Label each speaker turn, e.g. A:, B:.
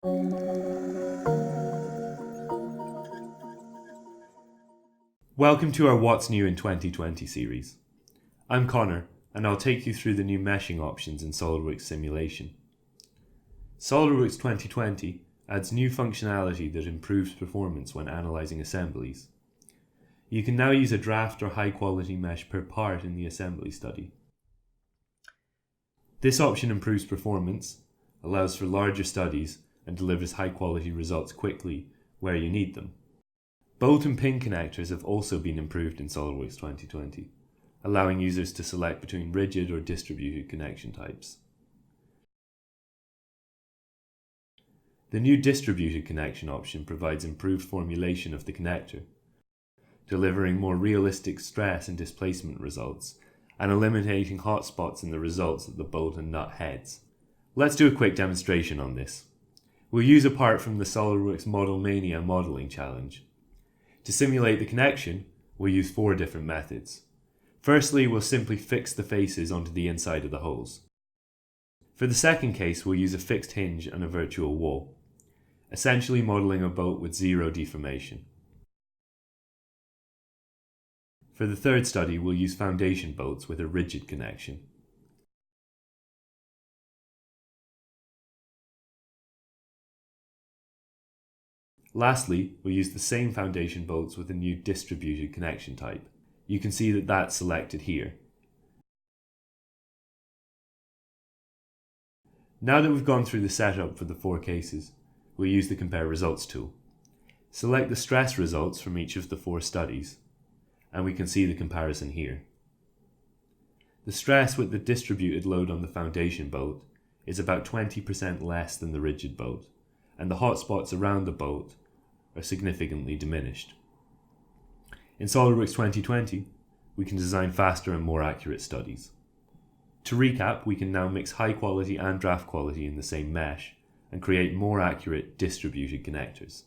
A: Welcome to our What's New in 2020 series. I'm Connor, and I'll take you through the new meshing options in SOLIDWORKS simulation. SOLIDWORKS 2020 adds new functionality that improves performance when analysing assemblies. You can now use a draft or high-quality mesh per part in the assembly study. This option improves performance, allows for larger studies, and delivers high-quality results quickly where you need them. Bolt and pin connectors have also been improved in SOLIDWORKS 2020, allowing users to select between rigid or distributed connection types. The new distributed connection option provides improved formulation of the connector, delivering more realistic stress and displacement results, and eliminating hotspots in the results of the bolt and nut heads. Let's do a quick demonstration on this. We'll use a part from the SOLIDWORKS Model Mania modelling challenge. To simulate the connection, we'll use 4 different methods. Firstly, we'll simply fix the faces onto the inside of the holes. For the second case, we'll use a fixed hinge and a virtual wall, essentially modelling a bolt with 0 deformation. For the third study, we'll use foundation bolts with a rigid connection. Lastly, we'll use the same foundation bolts with a new distributed connection type. You can see that that's selected here. Now that we've gone through the setup for the 4 cases, we'll use the Compare Results tool. Select the stress results from each of the 4 studies, and we can see the comparison here. The stress with the distributed load on the foundation bolt is about 20% less than the rigid bolt, and the hotspots around the bolt are significantly diminished. In SOLIDWORKS 2020, we can design faster and more accurate studies. To recap, we can now mix high quality and draft quality in the same mesh and create more accurate distributed connectors.